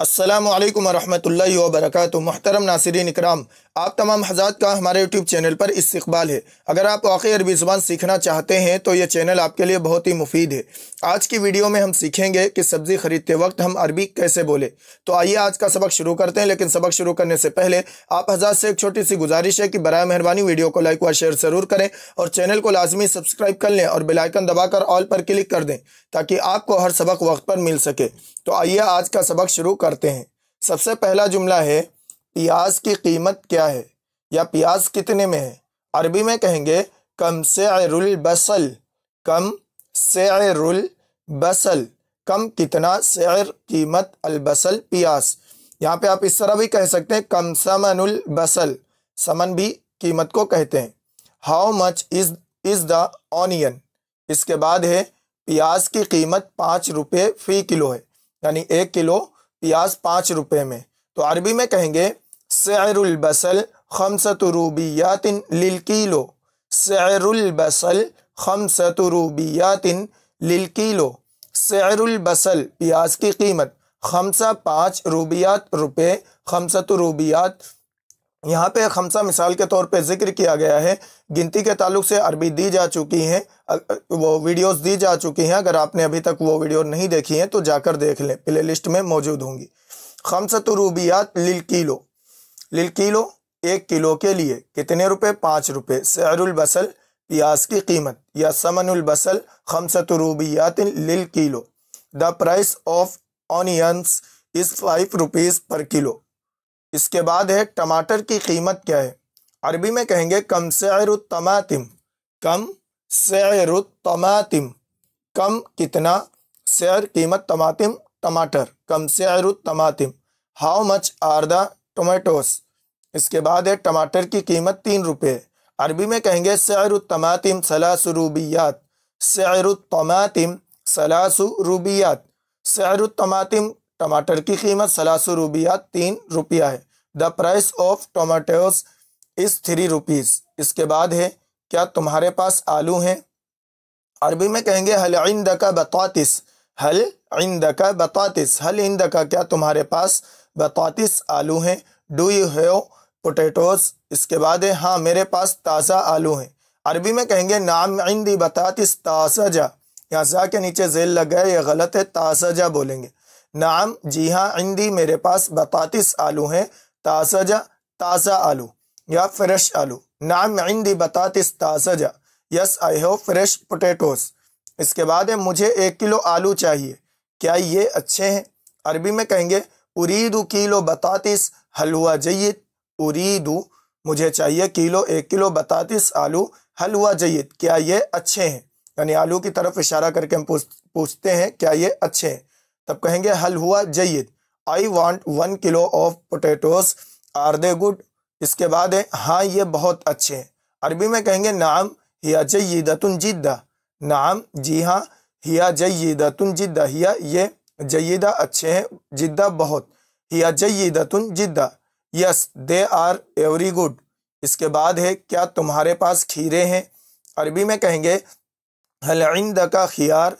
अस्सलामु अलैकुम वरहमतुल्लाहि वबरकातुहू। मुहतरम नासिरीन इकराम, आप तमाम हज़रात का हमारे यूट्यूब चैनल पर इस्तक़बाल है। अगर आप वाक़ई अरबी ज़ुबान सीखना चाहते हैं तो ये चैनल आपके लिए बहुत ही मुफीद है। आज की वीडियो में हम सीखेंगे कि सब्ज़ी ख़रीदते वक्त हम अरबी कैसे बोले। तो आइए आज का सबक शुरू करते हैं, लेकिन सबक शुरू करने से पहले आप हज़रात से एक छोटी सी गुजारिश है कि बराए मेहरबानी वीडियो को लाइक व शेयर ज़रूर करें और चैनल को लाजमी सब्सक्राइब कर लें और बेल आइकन दबाकर ऑल पर क्लिक कर दें ताकि आपको हर सबक वक्त पर मिल सके। तो आइए आज का सबक शुरू करते हैं। सबसे पहला जुमला है, प्याज की कीमत क्या है या प्याज कितने में है। अरबी में कहेंगे कम सेरुल बसल। कम सेरुल बसल, कम कितना, सेर कीमत, अलबसल प्याज। यहाँ पे आप इस तरह भी कह सकते हैं कम समनुल बसल, समन भी कीमत को कहते हैं। How much is the onion. इसके बाद है प्याज की कीमत 5 रुपये फ़ी किलो है, यानी 1 किलो प्याज 5 रुपये में। तो अरबी में कहेंगे सेरुल बसल खमसतु रूबियातिन लिल किलो। सेरुल बसल खमसतु रूबियातिन लिल किलो। सेरुल बसल प्याज की कीमत, खमसा 5, रूबियात रुपये, खमसतु रूबियात। यहाँ पे खमसा मिसाल के तौर पे जिक्र किया गया है। गिनती के ताल्लुक से अरबी दी जा चुकी हैं, वो वीडियोस दी जा चुकी हैं। अगर आपने अभी तक वो वीडियो नहीं देखी हैं तो जाकर देख लें, प्ले लिस्ट में मौजूद होंगी। खमसतु रूबियात लिल किलो। लिल किलो 1 किलो के लिए कितने रुपए, 5 रुपये। सेरुल बसल प्याज की कीमत या समनुल बसल खमसतु रूबियात लिल kilo. The price of onions is 5 rupees पर किलो। इसके बाद है टमाटर की कीमत क्या है। अरबी में कहेंगे कम सेरुत तमातिम। कम सेरुत तमातिम, कम कितना, सेर कीमत, तमातिम टमाटर, कम सेरुत तमातिम। How much are the tomatoes. इसके बाद है टमाटर की कीमत 3 रुपये। अरबी में कहेंगे सेरुत तमातिम सलासु रूबियात। सेरुत तमातिम सलासु रूबियात। सेरुत तमातिम टमाटर की कीमत सलासु रूबियात 3 रुपया है। The price of tomatoes is 3 rupees. इसके बाद है क्या तुम्हारे पास आलू हैं। अरबी में कहेंगे हल इंदका बतातिस। हल इंदका बतातिस। हल इंदका क्या तुम्हारे पास बतातिस आलू हैं। Do you have potatoes. इसके बाद है हाँ मेरे पास ताज़ा आलू हैं। अरबी में कहेंगे नाम इंदी बतातिस ताज़ा। यहाँ जा के नीचे जेल लग गया, ये गलत है, ताज़ा बोलेंगे। नाम जी हाँ, इंदी मेरे पास, बतातिस आलू हैं, ताज़ा ताज़ा आलू या फ्रेश आलू। नाम इंदी बतातिस ताज़ा, yes I have fresh potatoes. इसके बाद है मुझे 1 किलो आलू चाहिए, क्या ये अच्छे हैं। अरबी में कहेंगे उरीदु किलो बतातिस हलवा जय्यद। उरीदु मुझे चाहिए किलो, 1 किलो बतातिस आलू, हलवा जय्यद क्या ये अच्छे हैं। यानी आलू की तरफ इशारा करके हम पूछते हैं क्या ये अच्छे हैं, तब कहेंगे हल हुआ जय्यद। I want 1 kilo of potatoes, are they good. इसके बाद है हाँ ये बहुत अच्छे हैं। अरबी में कहेंगे नाम हिया जय्यदतुन जिद्दा। नाम जी हाँ, हिया जय्यदतुन जिद्दा, हिया ये, जय्यदा अच्छे हैं, जिद्दा बहुत। हिया जय्यदतुन जिद्दा, yes they are very good. इसके बाद है क्या तुम्हारे पास खीरे हैं। अरबी में कहेंगे हल इंदका खियार।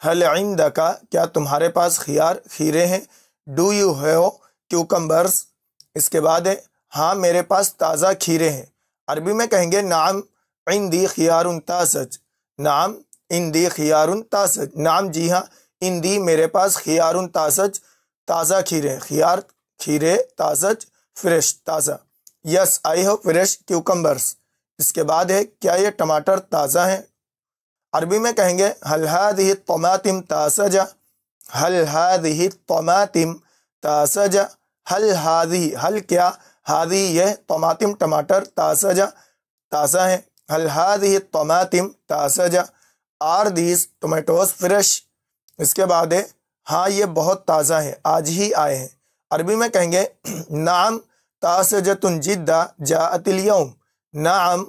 हल इंदका क्या तुम्हारे पास खियार, खीरे हैं। Do you have cucumbers. इसके बाद है हाँ मेरे पास ताज़ा खीरे हैं। अरबी में कहेंगे नाम इंदी खियारुन ताज़ज। नाम इंदी खियारुन ताज़ज। नाम जी हाँ, इंदी मेरे पास, खियारुन ताज़ज ताज़ा खीरे। खियार खीरे, ताज़ज फ्रेश ताज़ा। Yes I have fresh cucumbers. इसके बाद है क्या ये टमाटर ताज़ा हैं। अरबी में कहेंगे हल हादिही तमातिम ताज़ा। हल हादिही तमातिम ताज़ा। हल हादिही, हल क्या, हादी यह, तमातिम टमाटर, ताज़ा ताज़ा है। हल हादिही तमातिम ताज़ा। Are these tomatoes fresh. इसके बाद है हाँ ये बहुत ताज़ा है, आज ही आए हैं। अरबी में कहेंगे नाम ताज़जतुन जिद्दा जाअतिल यौम। नाम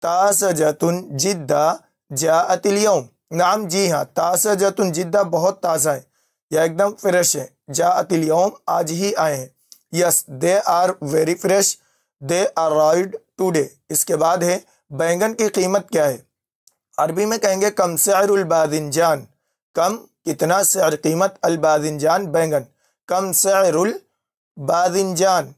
ताज़जतुन जिद्दा जाअतिल यौम। नाम जी हाँ, ताज़जतुन जिद्दा बहुत ताज़ा है या एकदम फ्रेश है। जाअतिल यौम आज ही आए हैं। Yes they are very fresh, they arrived today. इसके बाद है बैंगन की कीमत क्या है। अरबी में कहेंगे कम सेरुल बादिंजान। कम कितना, सेर कीमत, अल बादिंजान बैंगन, कम सअरुल बादिंजान,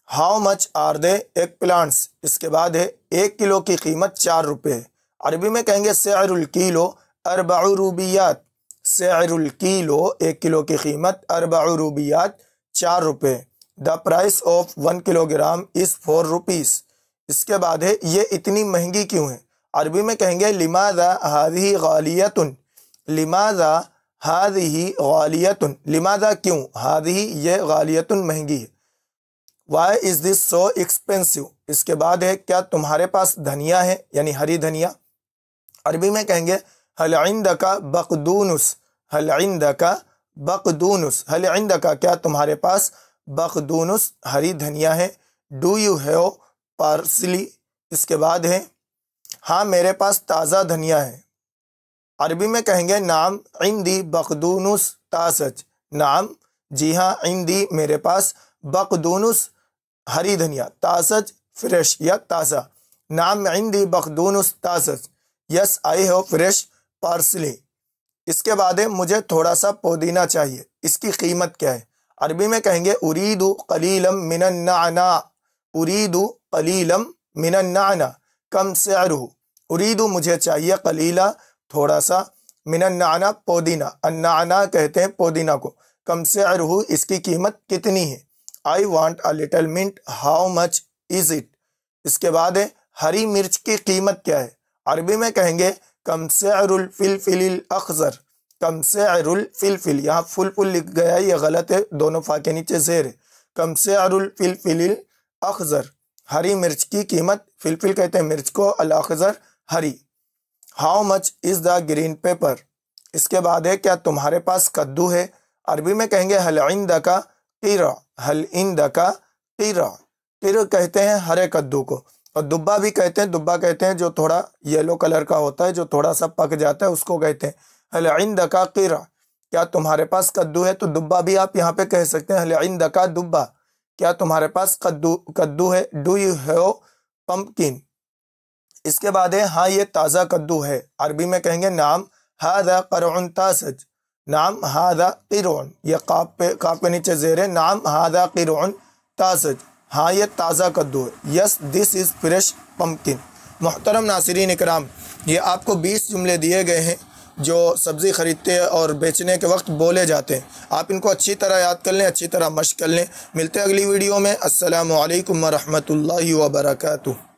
how much are they eggplants. इसके बाद है 1 किलो की कीमत 4 रुपये है। अरबी में कहेंगे सअरुल किलो अर्बअ रुबियात, सअरुल किलो 1 किलो की कीमत अर्बअ रुबियात 4 रुपये। The price of 1 kilogram is 4 rupees. इसके बाद है ये इतनी महंगी क्यों है। अरबी में कहेंगे लिमाज़ा हाज़िही गालियतुन, लिमाज़ा हाज़िही गालियतुन, लिमाज़ा क्यों, हाज़िही ये गालियतुन महंगी है। Why is this so expensive. इसके बाद है क्या तुम्हारे पास धनिया है, यानी हरी धनिया। अरबी में कहेंगे हल इंदका बकदूनुस, हल इंदका बकदूनुस, हल इंदका क्या तुम्हारे पास बकदूनुस हरी धनिया है। Do you have parsley. इसके बाद है हाँ मेरे पास ताज़ा धनिया है। अरबी में कहेंगे नाम इंदी बकदूनुस तासज, नाम जी हाँ इंदी मेरे पास बकदूनुस हरी धनिया, तासज फ्रेश या ताज़ा। नाम इंदी बकदूनुस तासज, yes I have fresh parsley. इसके बाद है मुझे थोड़ा सा पुदीना चाहिए, इसकी कीमत क्या है। अरबी में कहेंगे उरीदु कलीलम मिनन नाना, उरीदु कलीलम मिनन नाना कम सअरुहु। उरीदु मुझे चाहिए, कलीला थोड़ा सा, मिनन नाना पुदीना, अन्नाना कहते हैं पुदीना को, कम सअरुहु इसकी कीमत कितनी है। I want a little mint, how much is it. इसके बाद है हरी मिर्च की कीमत क्या है। अरबी में कहेंगे कम सअरुल फिलफिल अखज़र, कम सअरुल फिलफिल, यहाँ फुल लिख गया है, ये गलत है, दोनों फा के नीचे ज़ेर है। कम सअरुल फिलफिल अखज़र, हरी मिर्च की कीमत, फिलफिल कहते हैं मिर्च को, अल अखज़र हरी। How much is the green pepper. इसके बाद है क्या तुम्हारे पास कद्दू है। अरबी में कहेंगे हल इंदका क़िरा, हल इंदका क़िरा, क़िरा कहते हैं हरे कद्दू को, और दुब्बा भी कहते हैं, दुब्बा कहते हैं जो थोड़ा येलो कलर का होता है, जो थोड़ा सा पक जाता है उसको कहते हैं। हल इंदका क़िरा, क्या तुम्हारे पास कद्दू है, तो दुब्बा भी आप यहाँ पे कह सकते हैं, हल इंदका दुब्बा, क्या तुम्हारे पास कद्दू है। Do you have pumpkin. इसके बाद है हाँ ये ताज़ा कद्दू है। अरबी में कहेंगे नाम हादा क़रउन तासज, नाम हादा क़िरउन, ये काफ पे नीचे ज़ेर है, नाम हादा क़िरउन तासज, हाँ ये ताज़ा कद्दू है। Yes this is fresh pumpkin. मुहतरम नासिरीन इकराम, ये आपको 20 जुमले दिए गए हैं जो सब्ज़ी ख़रीदते और बेचने के वक्त बोले जाते हैं। आप इनको अच्छी तरह याद कर लें, अच्छी तरह मश्क कर लें। मिलते हैं अगली वीडियो में। अस्सलामु अलैकुम व रहमतुल्लाहि व बरकातुहू।